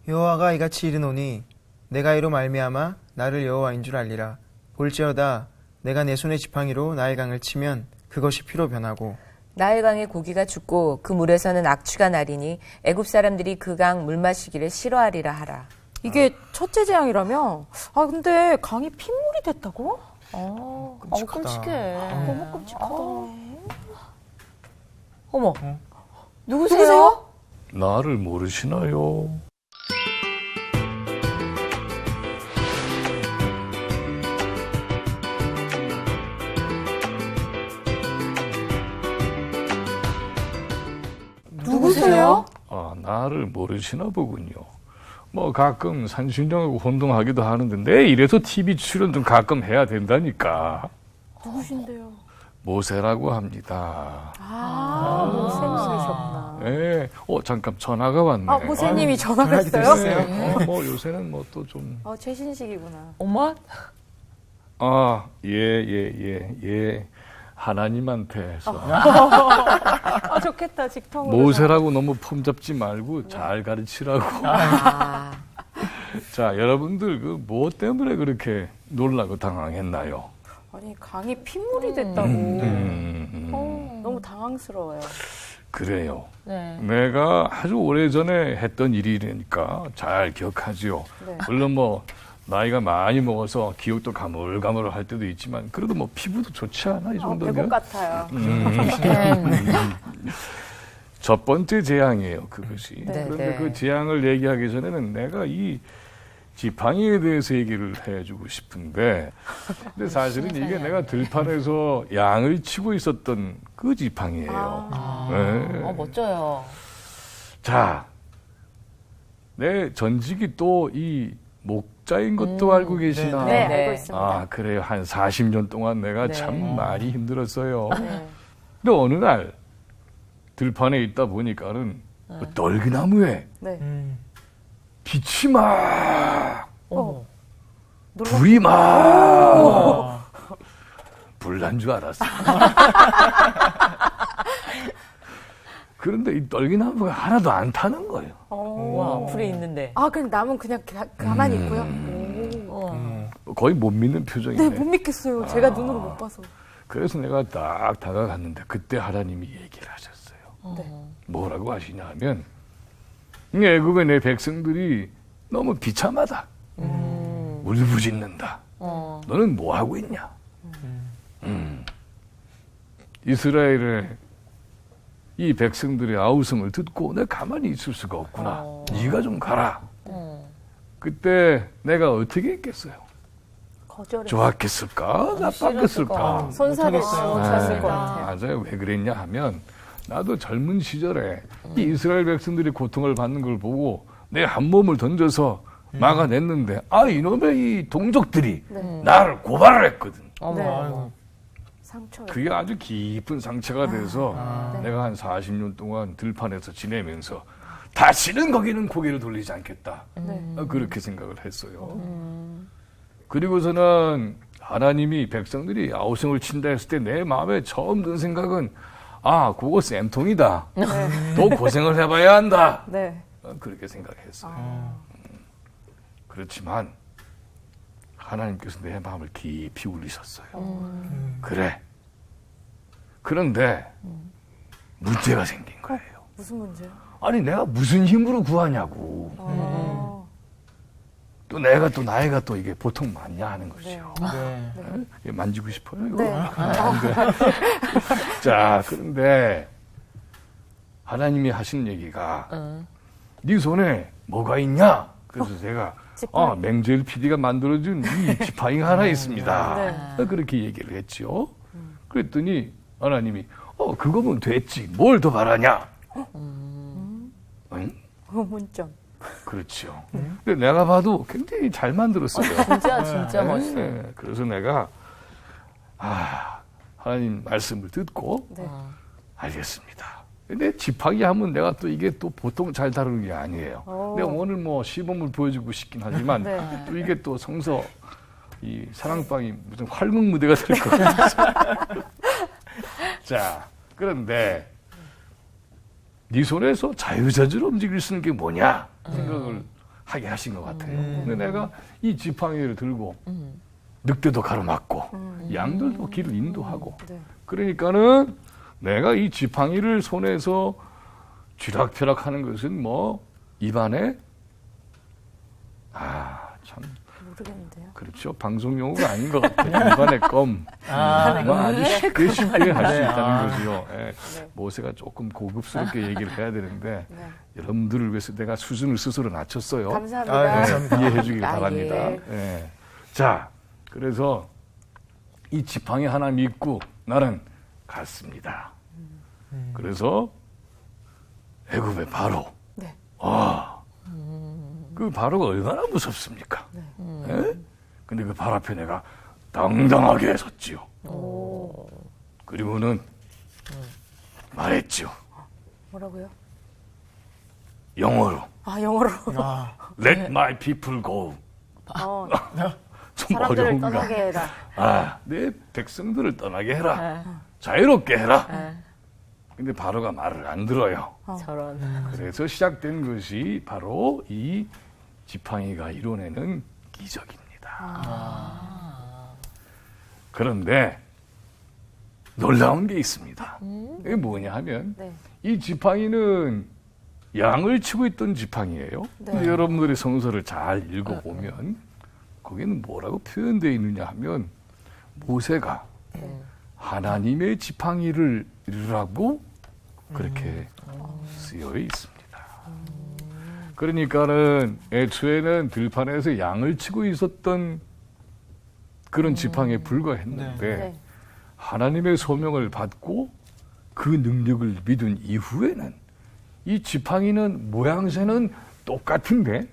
여호와가 이같이 이르노니 내가 이로 말미암아 나를 여호와인 줄 알리라. 볼지어다 내가 내 손의 지팡이로 나의 강을 치면 그것이 피로 변하고 나의 강에 고기가 죽고 그 물에서는 악취가 나리니 애굽 사람들이 그 강 물 마시기를 싫어하리라 하라. 이게 첫째 재앙이라며? 아 근데 강이 핏물이 됐다고? 끔찍하다. 너무 끔찍하다. 어머, 누구세요? 나를 모르시나요? 누구세요? 아, 나를 모르시나 보군요. 뭐 가끔 산신령하고 혼동하기도 하는데 내 이래서 TV 출연 좀 가끔 해야 된다니까. 누구신데요? 모세라고 합니다. 모세님이셨구나. 네. 잠깐 전화가 왔네. 모세님이 전화가 전화기 했어요? 됐어요. 뭐 요새는 뭐 또 좀. 최신식이구나. 엄마? 예. 하나님한테서. 좋겠다, 직통으로. 모세라고 너무 폼 잡지 말고 잘 가르치라고. 자, 여러분들 그 뭐 때문에 그렇게 놀라고 당황했나요? 아니, 강이 핏물이 됐다고. 너무 당황스러워요. 그래요. 네. 내가 아주 오래전에 했던 일이니까 잘 기억하지요. 네. 물론 뭐 나이가 많이 먹어서 기억도 가물가물할 때도 있지만 그래도 뭐 피부도 좋지 않아 이 정도면? 배고 같아요. 첫 번째 재앙이에요, 그것이. 네. 그런데 네. 그 재앙을 얘기하기 전에는 내가 이 지팡이에 대해서 얘기를 해주고 싶은데, 근데 사실은 이게 내가 들판에서 양을 치고 있었던 그 지팡이에요. 네. 멋져요. 자, 내 전직이 또 이 목자인 것도 알고 계시나? 네, 네. 알고 있습니다. 아, 그래요. 한 40년 동안 내가 네. 참 많이 힘들었어요. 네. 근데 어느 날 들판에 있다 보니까는 그 떨기나무에 네. 빛이 막 놀라- 불이 막 불난 줄 알았어. 그런데 이 떨기나무가 하나도 안 타는 거예요. 와, 불이 있는데. 그냥 남은 그냥 가만히 있고요? 거의 못 믿는 표정이네. 네, 못 믿겠어요. 제가 눈으로 못 봐서. 그래서 내가 딱 다가갔는데 그때 하나님이 얘기를 하셨어요. 네. 뭐라고 하시냐 하면 애굽의 내 백성들이 너무 비참하다. 울부짖는다. 너는 뭐 하고 있냐? 이스라엘의 이 백성들의 아우성을 듣고 내가 가만히 있을 수가 없구나. 네가 좀 가라. 그때 내가 어떻게 했겠어요? 거절해. 좋았겠을까? 나빴겠을까? 손살을 못하겠어요. 쳤을 것 같아요. 맞아요. 왜 그랬냐 하면 나도 젊은 시절에 이 이스라엘 백성들이 고통을 받는 걸 보고 내 한 몸을 던져서 막아냈는데 이놈의 이 동족들이 나를 고발을 했거든. 네. 상처. 그게 아주 깊은 상처가 돼서 내가 한 40년 동안 들판에서 지내면서 다시는 거기는 고개를 돌리지 않겠다. 그렇게 생각을 했어요. 그리고서는 하나님이 백성들이 아우성을 친다 했을 때 내 마음에 처음 든 생각은 그거 쌤통이다. 더 고생을 해봐야 한다. 네. 그렇게 생각했어요. 그렇지만 하나님께서 내 마음을 깊이 울리셨어요. 그래. 그런데 문제가 생긴 거예요. 무슨 문제요? 아니 내가 무슨 힘으로 구하냐고. 또 내가 또 나이가 또 이게 보통 많냐 하는 것이요. 네. 만지고 싶어요 이거. 네. 자, 그런데 하나님이 하신 얘기가 네 손에 뭐가 있냐? 그래서 제가 지팡이. 맹젤 PD가 만들어준 이 지팡이가 하나 있습니다. 그렇게 얘기를 했죠. 그랬더니 하나님이 그거면 됐지. 뭘 더 바라냐? 응? 문점. 그렇죠. 근데 내가 봐도 굉장히 잘 만들었어요. 진짜 멋있어. 네, 그래서 내가 하나님 말씀을 듣고 네. 알겠습니다. 근데 지팡이 하면 내가 또 이게 또 보통 잘 다루는 게 아니에요. 내가 오늘 뭐 시범을 보여주고 싶긴 하지만 네. 또 이게 또 성서 이 사랑방이 무슨 활문 무대가 될 것 같아서. 자, 그런데 네 손에서 자유자재로 움직일 수 있는 게 뭐냐 생각을 하게 하신 것 같아요. 근데 내가 이 지팡이를 들고 늑대도 가로막고 양들도 길을 인도하고 네. 그러니까는 내가 이 지팡이를 손에서 쥐락펴락 하는 것은 뭐 입안에 참 모르겠는데요. 그렇죠. 방송 용어가 아닌 것 같아요. 입안에 껌. 아, 뭐 아주 쉽게 쉽게 할 수 네, 있다는 거죠. 예. 모세가 조금 고급스럽게 얘기를 해야 되는데 네. 여러분들을 위해서 내가 수준을 스스로 낮췄어요. 감사합니다. 아, 예, 감사합니다. 이해해 주길 아, 바랍니다. 예. 자, 그래서 이 지팡이 하나 믿고 나는 갔습니다. 그래서 애굽의 바로. 네. 그 바로가 얼마나 무섭습니까? 예? 근데 그 바로 앞에 내가 당당하게 섰지요. 그리고는 말했죠. 뭐라고요? 영어로. 아, 영어로. 아, Let my people go. 좀 사람들을 어려운가? 떠나게 해라. 내 백성들을 떠나게 해라. 자유롭게 해라. 근데 바로가 말을 안 들어요. 저런. 그래서 시작된 것이 바로 이 지팡이가 이뤄내는 기적입니다. 그런데 놀라운 게 있습니다. 이게 뭐냐 하면 네. 이 지팡이는 양을 치고 있던 지팡이예요. 근데 여러분들이 성서를 잘 읽어보면 거기는 뭐라고 표현되어 있느냐 하면 모세가 하나님의 지팡이를 이루라고 그렇게 쓰여 있습니다. 그러니까는 애초에는 들판에서 양을 치고 있었던 그런 지팡이에 불과했는데 네. 하나님의 소명을 받고 그 능력을 믿은 이후에는 이 지팡이는 모양새는 똑같은데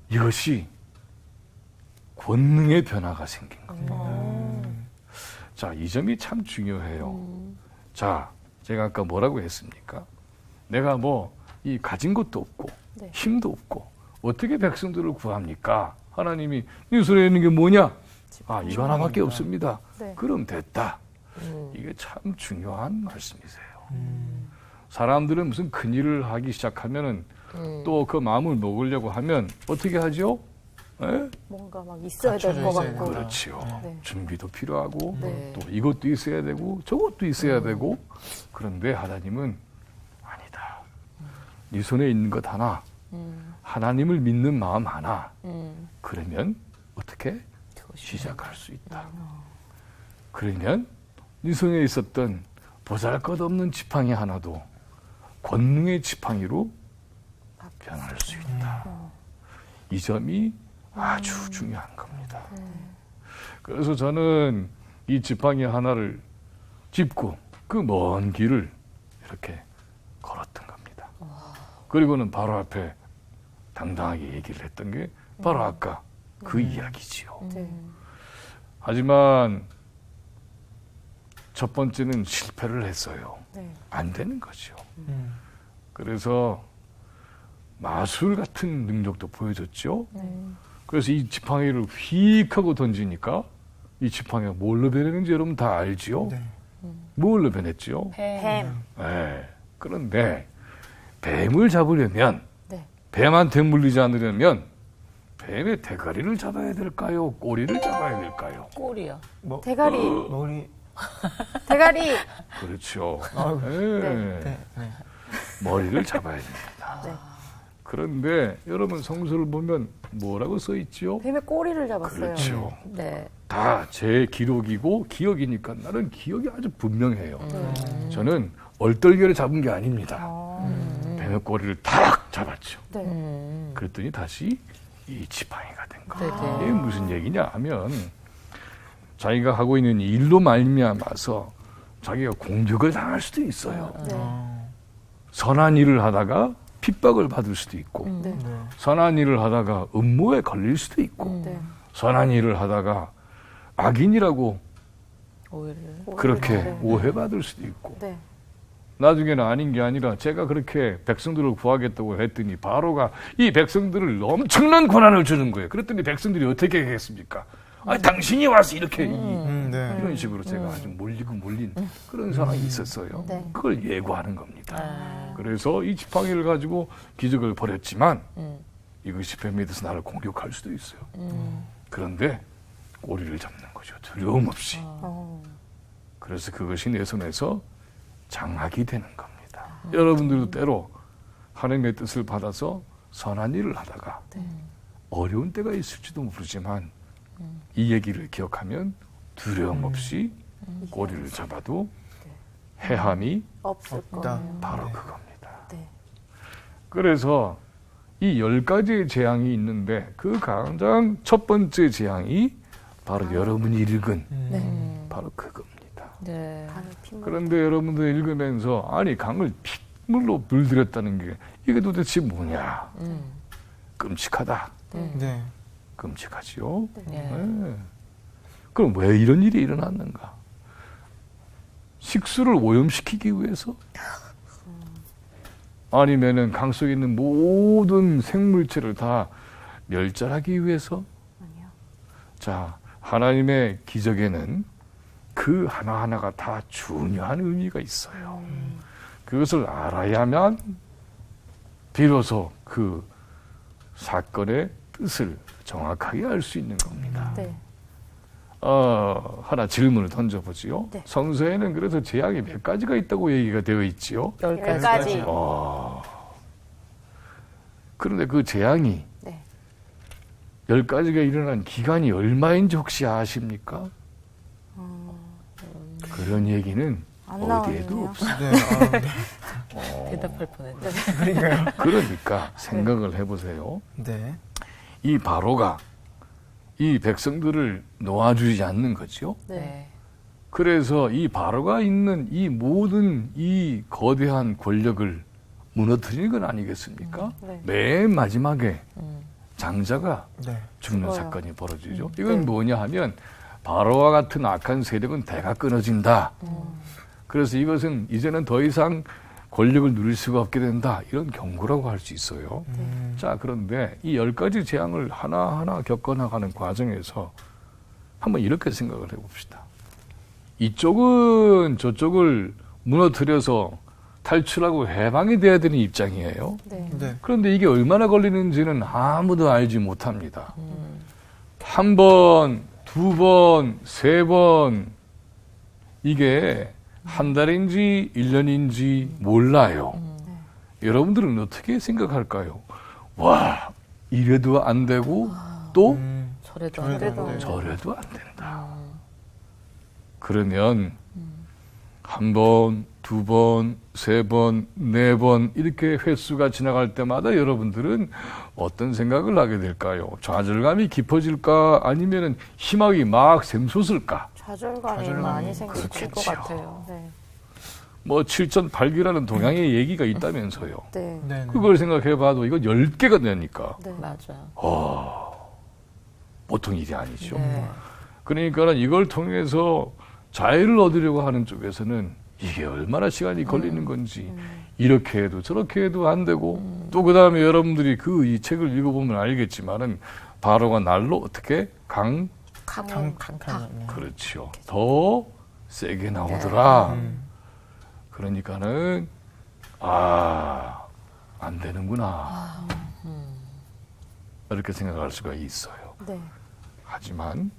이것이 권능의 변화가 생긴 겁니다. 자, 이 점이 참 중요해요. 자, 제가 아까 뭐라고 했습니까? 내가 뭐 이 가진 것도 없고 네. 힘도 없고 어떻게 백성들을 구합니까? 하나님이 네 손에 있는 게 뭐냐? 이거 하나밖에 없습니다. 네. 그럼 됐다. 이게 참 중요한 말씀이세요. 사람들은 무슨 큰 일을 하기 시작하면은 또 그 마음을 먹으려고 하면 어떻게 하죠? 에? 뭔가 막 있어야 될 것 있어야 같고. 된다. 그렇지요. 네. 준비도 필요하고 네. 또 이것도 있어야 되고 저것도 있어야 되고 그런데 하나님은 아니다. 네 손에 있는 것 하나 하나님을 믿는 마음 하나 그러면 어떻게 시작할 수 있다. 그러면 네 손에 있었던 보잘것없는 지팡이 하나도 권능의 지팡이로 변할 수 있다. 이 점이 아주 중요한 겁니다. 그래서 저는 이 지팡이 하나를 짚고 그 먼 길을 이렇게 걸었던 겁니다. 그리고는 바로 앞에 당당하게 얘기를 했던 게 바로 아까 그 이야기지요. 네. 하지만 첫 번째는 실패를 했어요. 네. 안 되는 거죠. 그래서 마술 같은 능력도 보여줬죠. 그래서 이 지팡이를 휙 하고 던지니까 이 지팡이가 뭘로 변했는지 여러분 다 알지요? 네. 뭘로 변했죠? 뱀. 네. 그런데 뱀을 잡으려면 네. 뱀한테 물리지 않으려면 뱀의 대가리를 잡아야 될까요? 꼬리를 잡아야 될까요? 꼴이요. 대가리. 머리. 대가리. 그렇죠. 아유, 네. 네, 네. 머리를 잡아야 됩니다. 네. 그런데 여러분 성서를 보면 뭐라고 써 있지요? 뱀의 꼬리를 잡았어요. 그렇죠. 네. 다 제 기록이고 기억이니까 나는 기억이 아주 분명해요. 저는 얼떨결에 잡은 게 아닙니다. 뱀의 꼬리를 탁 잡았죠. 네. 그랬더니 다시 이 지팡이가 된 거예요. 네네. 이게 무슨 얘기냐 하면 자기가 하고 있는 일로 말미암아서 자기가 공격을 당할 수도 있어요. 네. 선한 일을 하다가 핍박을 받을 수도 있고 네. 네. 선한 일을 하다가 음모에 걸릴 수도 있고 네. 선한 일을 하다가 악인이라고 오히려. 그렇게 네. 오해받을 수도 있고 네. 나중에는 아닌 게 아니라 제가 그렇게 백성들을 구하겠다고 했더니 바로가 이 백성들을 엄청난 고난을 주는 거예요. 그랬더니 백성들이 어떻게 하겠습니까? 아니 당신이 와서 이렇게 네. 이런 식으로 제가 아주 몰린 그런 상황이 있었어요. 네. 그걸 예고하는 겁니다. 그래서 이 지팡이를 가지고 기적을 벌였지만 이것이 뱀에 대해서 나를 공격할 수도 있어요. 그런데 꼬리를 잡는 거죠. 두려움 없이. 그래서 그것이 내 손에서 장악이 되는 겁니다. 여러분들도 때로 하나님의 뜻을 받아서 선한 일을 하다가 어려운 때가 있을지도 모르지만 이 얘기를 기억하면 두려움 없이 꼬리를 잡아도 해함이 없을 없다. 거예요. 바로 그겁니다. 네. 그래서 이 10가지의 재앙이 있는데 그 가장 첫 번째 재앙이 바로 여러분이 읽은 네. 바로 그겁니다. 네. 강이 핏물. 그런데 여러분들 읽으면서 아니 강을 핏물로 물들였다는 게 이게 도대체 뭐냐? 끔찍하다. 네. 끔찍하지요. 네. 네. 그럼 왜 이런 일이 일어났는가? 식수를 오염시키기 위해서? 아니면은 강 속에 있는 모든 생물체를 다 멸절하기 위해서? 아니요. 자, 하나님의 기적에는 그 하나하나가 다 중요한 의미가 있어요. 그것을 알아야만 비로소 그 사건의 뜻을 정확하게 알 수 있는 겁니다. 네. 하나 질문을 던져보지요. 네. 성서에는 그래서 재앙이 몇 가지가 있다고 얘기가 되어 있지요. 10가지. 그런데 그 재앙이 네. 10가지가 일어난 기간이 얼마인지 혹시 아십니까? 그런 얘기는 안 어디에도 나오네요. 없어요. 네. 대답할 뻔했네. 그러니까 생각을 해보세요. 네. 이 바로가 이 백성들을 놓아주지 않는 거죠. 네. 그래서 이 바로가 있는 이 모든 이 거대한 권력을 무너뜨리는 건 아니겠습니까? 네. 맨 마지막에 장자가 네. 죽는 죽어요. 사건이 벌어지죠. 이건 뭐냐 하면 바로와 같은 악한 세력은 대가 끊어진다. 그래서 이것은 이제는 더 이상 권력을 누릴 수가 없게 된다. 이런 경고라고 할 수 있어요. 자, 그런데 이 10가지 재앙을 하나하나 겪어나가는 과정에서 한번 이렇게 생각을 해봅시다. 이쪽은 저쪽을 무너뜨려서 탈출하고 해방이 돼야 되는 입장이에요. 네. 네. 그런데 이게 얼마나 걸리는지는 아무도 알지 못합니다. 한 번, 두 번, 세 번, 이게 한 달인지 1년인지 몰라요. 여러분들은 어떻게 생각할까요? 와, 이래도 안 되고 또 저래도 저래도 안 안 되고. 돼요. 저래도 안 된다. 그러면 한 번, 두 번, 세 번, 네 번 이렇게 횟수가 지나갈 때마다 여러분들은 어떤 생각을 하게 될까요? 좌절감이 깊어질까 아니면 희망이 막 샘솟을까? 좌절감이 좌절감이 많이 생기실 것 그렇겠죠. 같아요. 네. 뭐 7,8기라는 동양의 얘기가 있다면서요. 네. 네. 그걸 생각해봐도 이거 10개가 되니까 네. 맞아. 보통 일이 아니죠. 네. 그러니까 이걸 통해서 자유를 얻으려고 하는 쪽에서는 이게 얼마나 시간이 걸리는 건지 이렇게 해도 저렇게 해도 안 되고 또 그 다음에 여러분들이 그 이 책을 읽어보면 알겠지만은 바로가 날로 어떻게 강. 그렇죠. 더 세게 나오더라. 그러니까는 안 되는구나. 이렇게 생각할 수가 있어요. 네. 하지만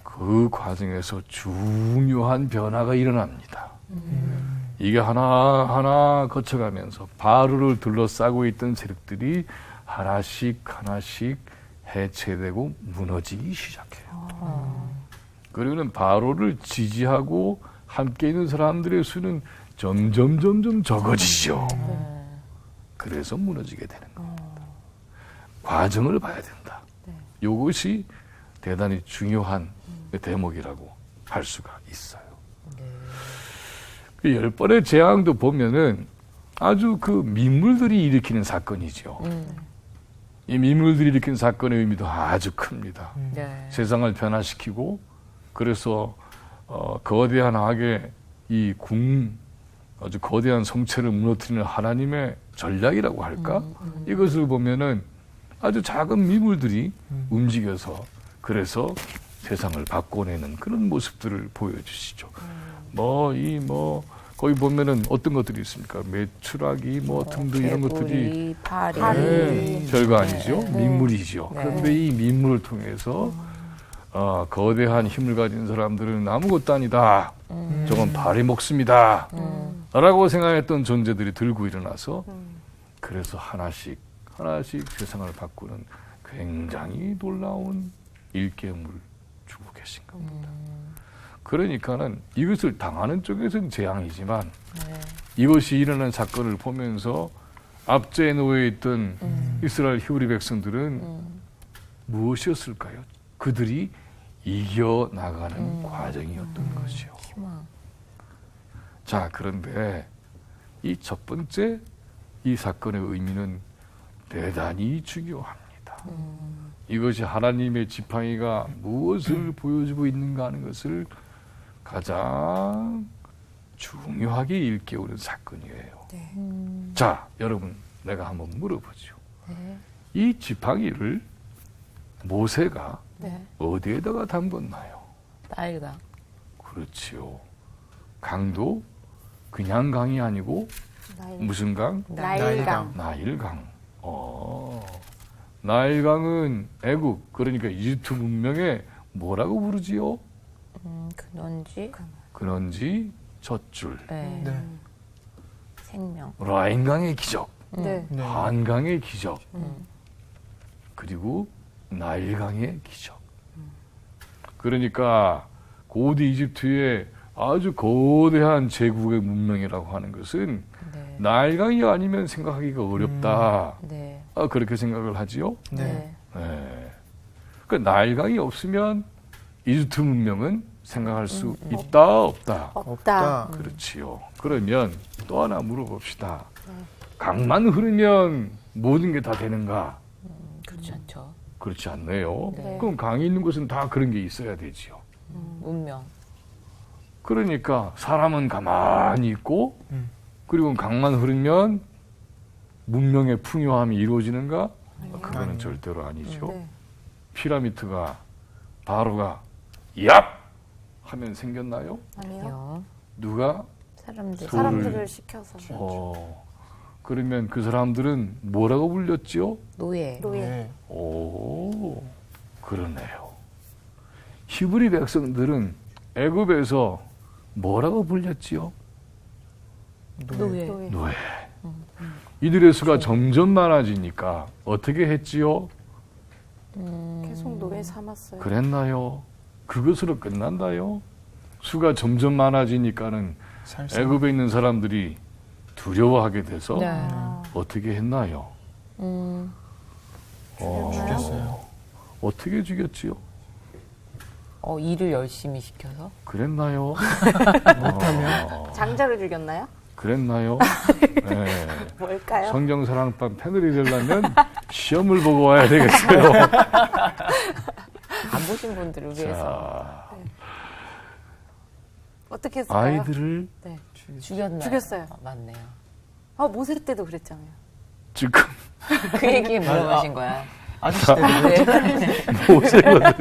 그 과정에서 중요한 변화가 일어납니다. 이게 하나하나 거쳐가면서 바로를 둘러싸고 있던 세력들이 하나씩 해체되고 무너지기 시작해요. 그리고는 바로를 지지하고 함께 있는 사람들의 수는 점점 적어지죠. 그래서 무너지게 되는 겁니다. 과정을 봐야 된다. 이것이 대단히 중요한 대목이라고 할 수가 있어요. 그 10번의 재앙도 보면은 아주 그 민물들이 일으키는 사건이죠. 이 민물들이 일으킨 사건의 의미도 아주 큽니다. 네. 세상을 변화시키고 그래서 거대한 악의 이 아주 거대한 성체를 무너뜨리는 하나님의 전략이라고 할까? 이것을 보면은 아주 작은 미물들이 움직여서 그래서 세상을 바꿔내는 그런 모습들을 보여주시죠. 거기 보면은 어떤 것들이 있습니까? 메추라기 뭐 등등 이런 것들이 개구리, 파리. 네, 별거 아니죠. 민물이죠. 네. 그런데 이 민물을 통해서 거대한 힘을 가진 사람들은 아무것도 아니다. 저건 발이 목숨이다. 라고 생각했던 존재들이 들고 일어나서 그래서 하나씩 세상을 바꾸는 굉장히 놀라운 일깨움을 주고 계신 겁니다. 그러니까는 이것을 당하는 쪽에서는 재앙이지만 이것이 일어난 사건을 보면서 압제에 놓여 있던 이스라엘 히브리 백성들은 무엇이었을까요? 그들이 이겨나가는 과정이었던 것이요. 희망. 자, 그런데 이 첫 번째 이 사건의 의미는 대단히 중요합니다. 이것이 하나님의 지팡이가 무엇을 보여주고 있는가 하는 것을 가장 중요하게 일깨우는 사건이에요. 자, 여러분, 내가 한번 물어보죠. 네. 이 지팡이를 모세가 네. 어디에다가 담궜나요? 나일강. 그렇지요. 강도 그냥 강이 아니고 무슨 강? 나일강. 나일강. 나일강은 애국, 그러니까 이집트 문명에 뭐라고 부르지요? 근원지. 근원지 젖줄. 네. 네. 생명. 라인강의 기적, 네. 네. 한강의 기적, 그리고 나일강의 기적. 그러니까 고대 이집트의 아주 거대한 제국의 문명이라고 하는 것은 네. 나일강이 아니면 생각하기가 어렵다. 네. 그렇게 생각을 하지요. 네. 네. 그러니까 나일강이 없으면 이집트 문명은 생각할 수 있다, 없다. 없다. 그렇지요. 그러면 또 하나 물어봅시다. 강만 흐르면 모든 게 다 되는가? 그렇지 않죠. 그렇지 않네요. 네. 그럼 강이 있는 곳은 다 그런 게 있어야 되지요. 운명. 그러니까 사람은 가만히 있고 그리고 강만 흐르면 문명의 풍요함이 이루어지는가? 그거는 아니요. 절대로 아니죠. 네. 피라미드가 바로가 얍! 하면 생겼나요? 아니요. 요. 누가? 사람들. 돌. 사람들을 시켜서. 그러면 그 사람들은 뭐라고 불렸지요? 노예. 노예. 네. 오, 그러네요. 히브리 백성들은 애굽에서 뭐라고 불렸지요? 노예. 노예. 노예. 이들의 수가 점점 많아지니까 어떻게 했지요? 계속 노예 삼았어요. 그랬나요? 그것으로 끝난다요? 수가 점점 많아지니까는 살살. 애굽에 있는 사람들이 두려워하게 돼서 네. 어떻게 했나요? 죽였어요. 어떻게 죽였지요? 일을 열심히 시켜서. 그랬나요? 장자를 죽였나요? 그랬나요? 네. 뭘까요? 성경사랑방 패널이 되려면 시험을 보고 와야 되겠어요. 안 보신 분들을 위해서. 자, 어떻게 했을까요? 아이들을 네. 죽였나요? 죽였어요. 맞네요. 모세 때도 그랬잖아요. 지금 그 얘기 물어보신 거야. 아저씨 때도 네. 모세가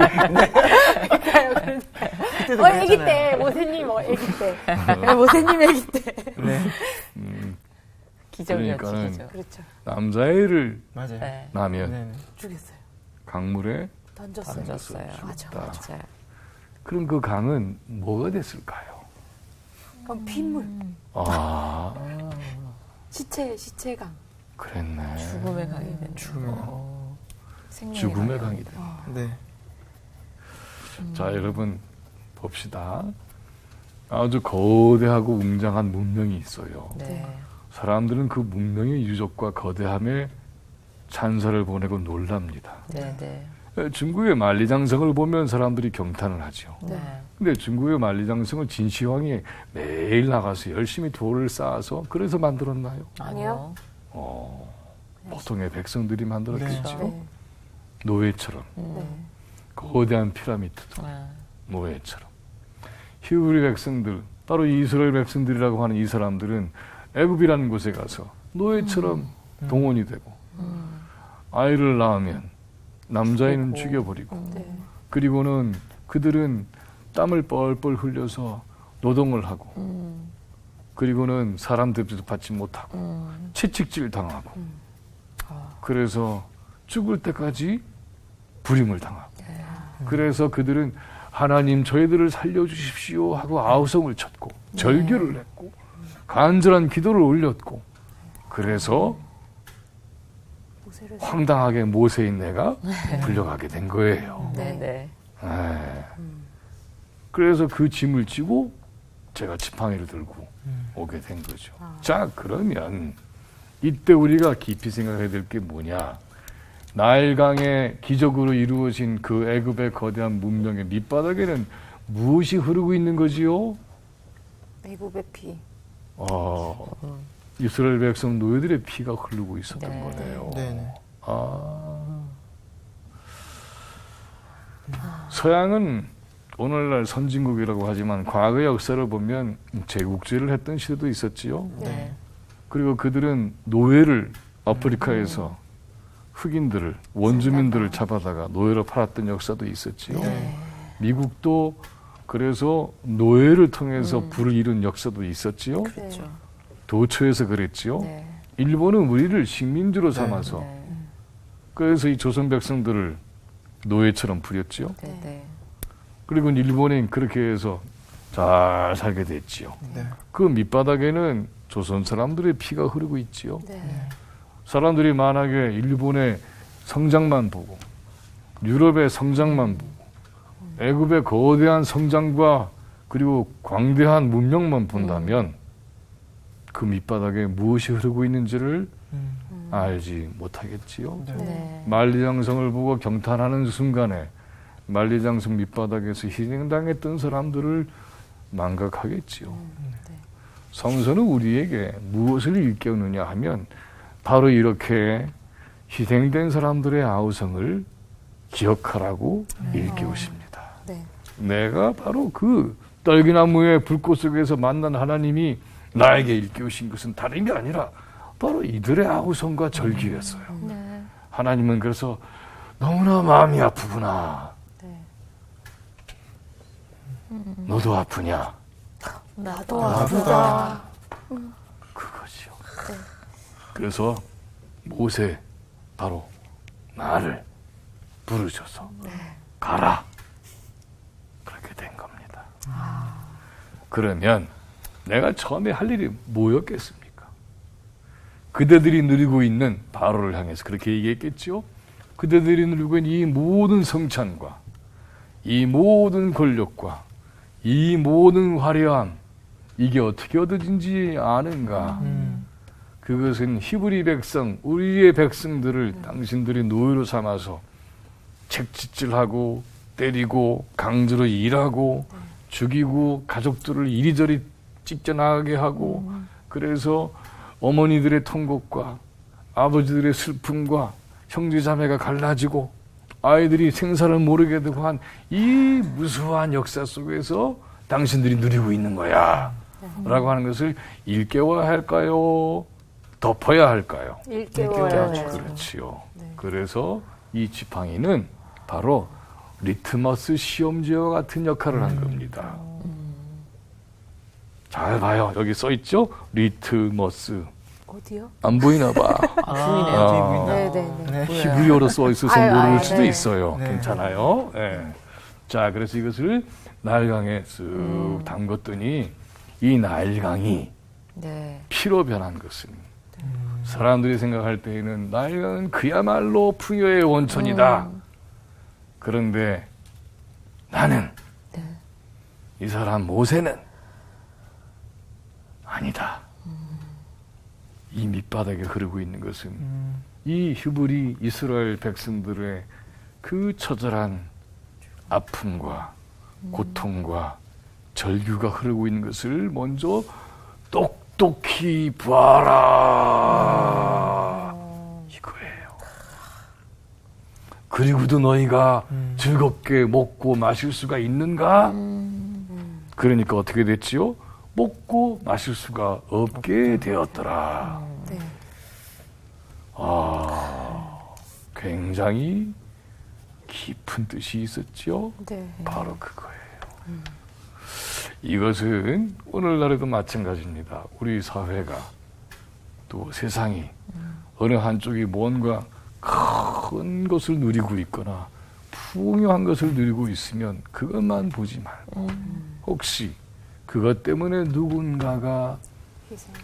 그때도 애기 그랬잖아요. 때, 모세님, 애기 때. 모세님 애기 때. 네. 기적이었지, 그러니까는 기적. 그렇죠. 남자애를 맞아요. 네. 낳으면 네. 네. 죽였어요. 강물에 던졌어요. 던졌어요. 맞아. 맞아요. 그럼 그 강은 뭐가 됐을까요? 그럼 핏물. 시체강. 그랬네. 죽음의 강이 된 죽음의 죽음의 강이 돼. 네. 자, 여러분 봅시다. 아주 거대하고 웅장한 문명이 있어요. 네. 사람들은 그 문명의 유적과 거대함에 찬사를 보내고 놀랍니다. 네. 네. 중국의 만리장성을 보면 사람들이 경탄을 하죠. 네. 근데 중국의 만리장성은 진시황이 매일 나가서 열심히 돌을 쌓아서 그래서 만들었나요? 아니요. 보통의 백성들이 만들었겠죠. 네. 노예처럼 네. 거대한 피라미드도 네. 노예처럼. 히브리 백성들, 바로 이스라엘 백성들이라고 하는 이 사람들은 애굽이라는 곳에 가서 노예처럼 동원이 되고 아이를 낳으면 남자애는 죽여버리고 네. 그리고는 그들은 땀을 뻘뻘 흘려서 노동을 하고 그리고는 사람 대접도 받지 못하고 채찍질 당하고 그래서 죽을 때까지 불임을 당하고 그래서 그들은 하나님 저희들을 살려주십시오 하고 아우성을 쳤고 절규를 했고 간절한 기도를 올렸고 그래서 황당하게 모세인 내가 불려가게 된 거예요. 네. 그래서 그 짐을 지고 제가 지팡이를 들고 오게 된 거죠. 자, 그러면 이때 우리가 깊이 생각해야 될 게 뭐냐? 나일강의 기적으로 이루어진 그 애굽의 거대한 문명의 밑바닥에는 무엇이 흐르고 있는 거지요? 애굽의 피. 이스라엘 백성 노예들의 피가 흐르고 있었던 네. 거네요. 네네. 서양은 오늘날 선진국이라고 하지만 과거 역사를 보면 제국주의를 했던 시대도 있었지요. 네. 그리고 그들은 노예를 아프리카에서 흑인들을 원주민들을 잡아다가 노예로 팔았던 역사도 있었지요. 네. 미국도 그래서 노예를 통해서 부를 이룬 역사도 있었지요. 그렇죠. 도초에서 그랬지요. 네. 일본은 우리를 식민지로 삼아서 네. 그래서 이 조선 백성들을 노예처럼 부렸지요. 네. 그리고 일본은 그렇게 해서 잘 살게 됐지요. 네. 그 밑바닥에는 조선 사람들의 피가 흐르고 있지요. 네. 사람들이 만약에 일본의 성장만 보고 유럽의 성장만 보고 애굽의 거대한 성장과 그리고 광대한 문명만 본다면 그 밑바닥에 무엇이 흐르고 있는지를 알지 못하겠지요. 네. 네. 만리장성을 보고 경탄하는 순간에 만리장성 밑바닥에서 희생당했던 사람들을 망각하겠지요. 성서는 우리에게 무엇을 일깨우느냐 하면 바로 이렇게 희생된 사람들의 아우성을 기억하라고 일깨우십니다. 네. 내가 바로 그 떨기나무의 불꽃 속에서 만난 하나님이 나에게 일깨우신 것은 다른 게 아니라 바로 이들의 아우성과 절기였어요. 네. 하나님은 그래서 너무나 마음이 아프구나. 네. 너도 아프냐? 나도 아프다. 그거지요. 그래서 모세 바로 나를 부르셔서 가라. 그렇게 된 겁니다. 그러면 내가 처음에 할 일이 뭐였겠습니까? 그대들이 누리고 있는 바로를 향해서 그렇게 얘기했겠죠? 그대들이 누리고 있는 이 모든 성찬과 이 모든 권력과 이 모든 화려함 이게 어떻게 얻어진지 아는가? 그것은 히브리 백성, 우리의 백성들을 당신들이 노예로 삼아서 책짓질하고 때리고 강제로 일하고 죽이고 가족들을 이리저리 찢겨나가게 하고 그래서 어머니들의 통곡과 아버지들의 슬픔과 형제자매가 갈라지고 아이들이 생사를 모르게 되고 한 이 무수한 역사 속에서 당신들이 누리고 있는 거야 라고 하는 것을 일깨워야 할까요? 덮어야 할까요? 일깨워야죠. 그렇지요. 그래서 이 지팡이는 바로 리트머스 시험지와 같은 역할을 한 겁니다. 잘 봐요. 여기 써 있죠? 리트머스. 어디요? 안 보이나 봐. 보이네요. 네네네. 히브리어로 써 있어서 모를 수도 네. 있어요. 네. 괜찮아요. 예. 자, 그래서 이것을 나일강에 쓱 담궜더니 이 나일강이 네. 피로 변한 것은 사람들이 생각할 때에는 나일강은 그야말로 풍요의 원천이다. 그런데 나는 이 사람 모세는 아니다. 이 밑바닥에 흐르고 있는 것은 이 히브리 이스라엘 백성들의 그 처절한 아픔과 고통과 절규가 흐르고 있는 것을 먼저 똑똑히 봐라. 이거예요. 그리고도 너희가 즐겁게 먹고 마실 수가 있는가? 그러니까 어떻게 됐지요? 먹고 마실 수가 없게 되었더라. 네. 굉장히 깊은 뜻이 있었죠? 네. 바로 그거예요. 이것은 오늘날에도 마찬가지입니다. 우리 사회가 또 세상이 어느 한쪽이 뭔가 큰 것을 누리고 있거나 풍요한 것을 누리고 있으면 그것만 보지 말고 혹시 그것 때문에 누군가가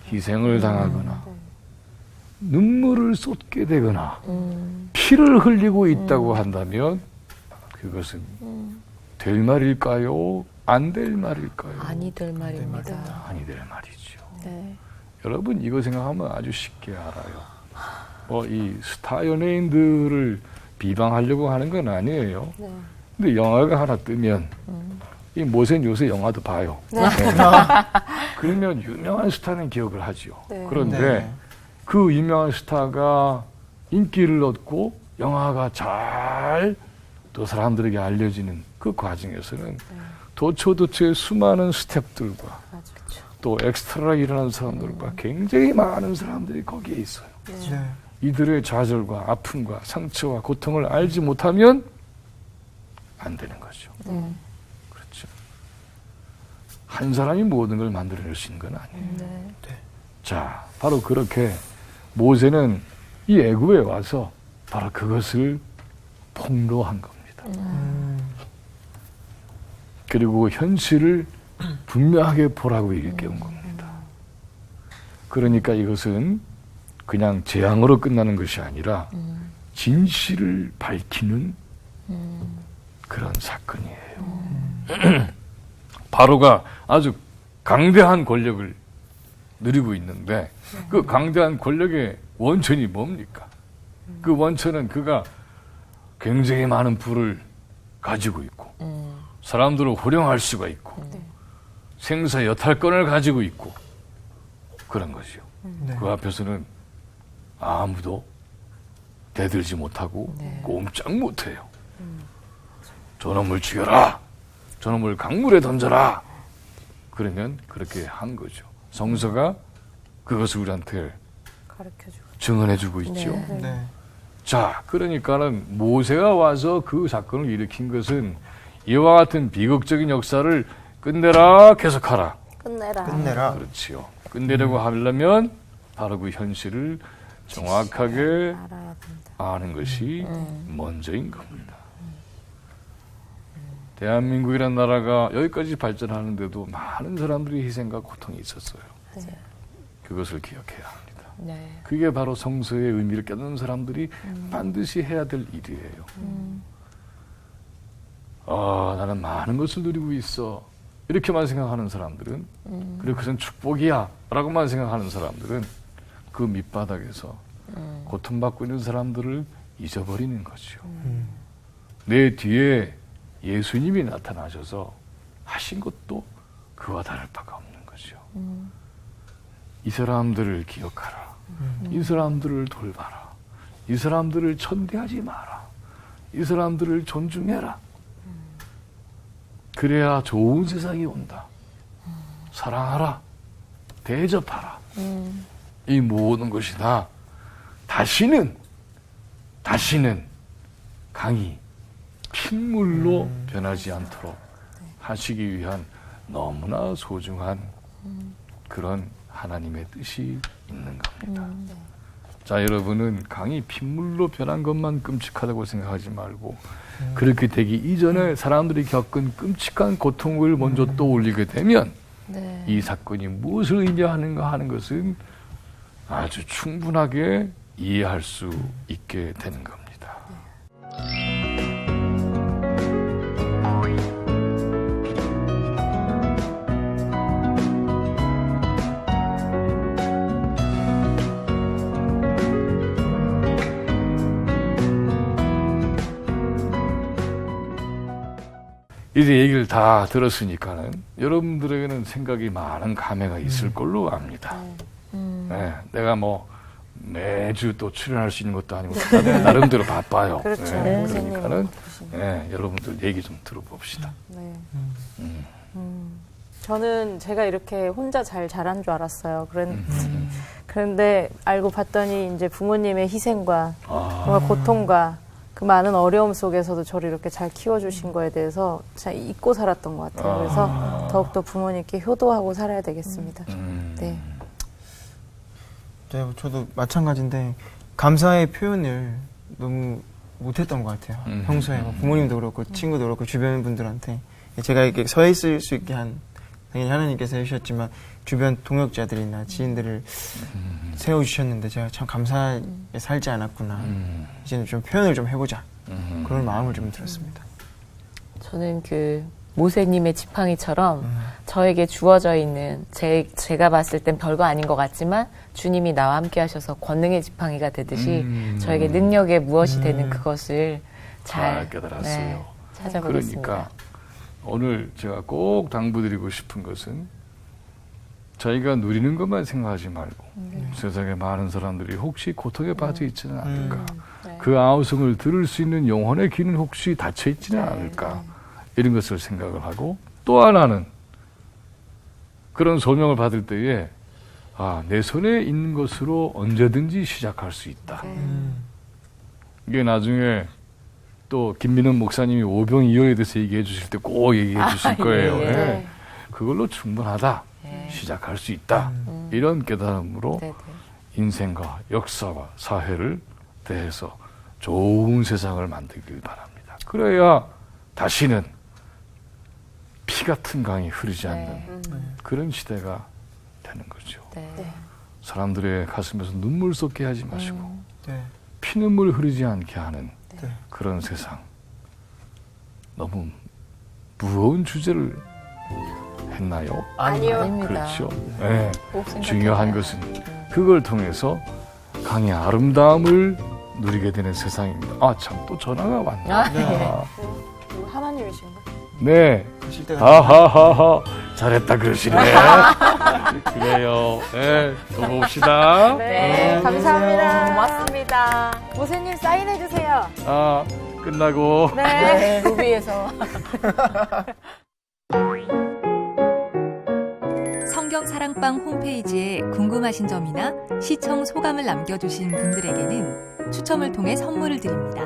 희생을 당하거나 눈물을 쏟게 되거나 피를 흘리고 있다고 한다면 그것은 될 말일까요? 안 될 말일까요? 아니 될 말입니다. 아니 될 말이죠. 네. 여러분 이거 생각하면 아주 쉽게 알아요. 뭐 이 스타 연예인들을 비방하려고 하는 건 아니에요. 네. 근데 영화가 하나 뜨면 이 모세는 요새 영화도 봐요. 네. 그러면 유명한 스타는 기억을 하죠. 네. 그런데 네. 그 유명한 스타가 인기를 얻고 영화가 잘 또 사람들에게 알려지는 그 과정에서는 도처도처의 수많은 스태프들과 맞아. 또 엑스트라 일하는 사람들과 굉장히 많은 사람들이 거기에 있어요. 네. 이들의 좌절과 아픔과 상처와 고통을 알지 못하면 안 되는 거죠. 네. 그렇죠. 한 사람이 모든 걸 만들어낼 수 있는 건 아니에요. 네. 자, 바로 그렇게 모세는 이 애굽에 와서 바로 그것을 폭로한 겁니다. 그리고 현실을 분명하게 보라고 얘기해 온 겁니다. 그러니까 이것은 그냥 재앙으로 끝나는 것이 아니라 진실을 밝히는 그런 사건이에요. 바로가 아주 강대한 권력을 누리고 있는데 그 강대한 권력의 원천이 뭡니까? 그 원천은 그가 굉장히 많은 부를 가지고 있고 사람들을 호령할 수가 있고 생사 여탈권을 가지고 있고 그런 것이요. 네. 그 앞에서는 아무도 대들지 못하고 꼼짝 못해요. 저놈을 죽여라. 저놈을 강물에 던져라. 그러면 그렇게 한 거죠. 성서가 그것을 우리한테 가르쳐주고. 증언해주고 있죠. 네. 자, 그러니까는 모세가 와서 그 사건을 일으킨 것은 이와 같은 비극적인 역사를 끝내라, 계속하라. 끝내라. 끝내라. 그렇지요. 끝내려고 하려면 바로 그 현실을 정확하게 알아야 된다. 아는 것이 먼저인 겁니다. 대한민국이라는 나라가 여기까지 발전하는데도 많은 사람들이 희생과 고통이 있었어요. 그것을 기억해야 합니다. 네. 그게 바로 성서의 의미를 깨닫는 사람들이 반드시 해야 될 일이에요. 나는 많은 것을 누리고 있어. 이렇게만 생각하는 사람들은 그리고 그것은 축복이야 라고만 생각하는 사람들은 그 밑바닥에서 고통받고 있는 사람들을 잊어버리는 거죠. 내 뒤에 예수님이 나타나셔서 하신 것도 그와 다를 바가 없는 거죠. 이 사람들을 기억하라. 이 사람들을 돌봐라. 이 사람들을 천대하지 마라. 이 사람들을 존중해라. 그래야 좋은 세상이 온다. 사랑하라. 대접하라. 이 모든 것이 다 다시는 강이 핏물로 변하지 않도록 하시기 위한 너무나 소중한 그런 하나님의 뜻이 있는 겁니다. 자, 여러분은 강이 핏물로 변한 것만 끔찍하다고 생각하지 말고 그렇게 되기 이전에 사람들이 겪은 끔찍한 고통을 먼저 떠올리게 되면 네. 이 사건이 무엇을 의미하는가 하는 것은 아주 충분하게 이해할 수 있게 되는 겁니다. 이제 얘기를 다 들었으니까는 여러분들에게는 생각이 많은 감회가 있을 걸로 압니다. 네, 내가 뭐 매주 또 출연할 수 있는 것도 아니고 나름대로 바빠요. 그렇죠. 네, 선생님은 그러니까는 바쁘시니까. 네, 여러분들 얘기 좀 들어봅시다. 네. 저는 제가 이렇게 혼자 잘 자란 줄 알았어요. 그런데 알고 봤더니 이제 부모님의 희생과 정말 고통과 그 많은 어려움 속에서도 저를 이렇게 잘 키워주신 거에 대해서 잘 잊고 살았던 것 같아요. 그래서 더욱더 부모님께 효도하고 살아야 되겠습니다. 네. 네, 저도 마찬가지인데 감사의 표현을 너무 못했던 것 같아요. 평소에 뭐 부모님도 그렇고 친구도 그렇고 주변 분들한테 제가 이렇게 서 있을 수 있게 당연히 하나님께서 해주셨지만 주변 동역자들이나 지인들을 세워주셨는데 제가 참 감사하게 살지 않았구나. 이제는 좀 표현을 좀 해보자. 그런 마음을 좀 들었습니다. 저는 그 모세님의 지팡이처럼 저에게 주어져 있는 제가 봤을 땐 별거 아닌 것 같지만 주님이 나와 함께 하셔서 권능의 지팡이가 되듯이 저에게 능력에 무엇이 되는 그것을 잘 깨달았어요. 네, 찾아보겠습니다. 그러니까 오늘 제가 꼭 당부드리고 싶은 것은 저희가 누리는 것만 생각하지 말고 세상에 많은 사람들이 혹시 고통에 빠져 있지는 않을까. 네. 그 아우성을 들을 수 있는 영혼의 귀는 혹시 닫혀 있지는 않을까. 이런 것을 생각을 하고 또 하나는 그런 소명을 받을 때에 내 손에 있는 것으로 언제든지 시작할 수 있다. 이게 나중에 또 김민원 목사님이 오병이어에 대해서 얘기해 주실 때 꼭 얘기해 주실 거예요. 예. 예. 그걸로 충분하다. 예. 시작할 수 있다. 이런 깨달음으로 네, 네. 인생과 역사와 사회를 대해서 좋은 세상을 만들길 바랍니다. 그래야 다시는 피 같은 강이 흐르지 않는 그런 시대가 되는 거죠. 네. 사람들의 가슴에서 눈물 쏟게 하지 마시고 네. 피눈물 흐르지 않게 하는 네. 그런 세상. 너무 무거운 주제를 했나요? 아닙니다. 그렇죠. 네. 꼭 생각해봐요. 중요한 것은 그걸 통해서 강의 아름다움을 누리게 되는 세상입니다. 참 또 전화가 왔네. 네. 하나님이신가? 네. 하실 때가 하하하하. 잘했다 그러시네. 그래요. 네. 또 봅시다. 네, 감사합니다. 고맙습니다. 모세님 사인해주세요. 끝나고. 네. 로비에서. 성경사랑방 홈페이지에 궁금하신 점이나 시청 소감을 남겨주신 분들에게는 추첨을 통해 선물을 드립니다.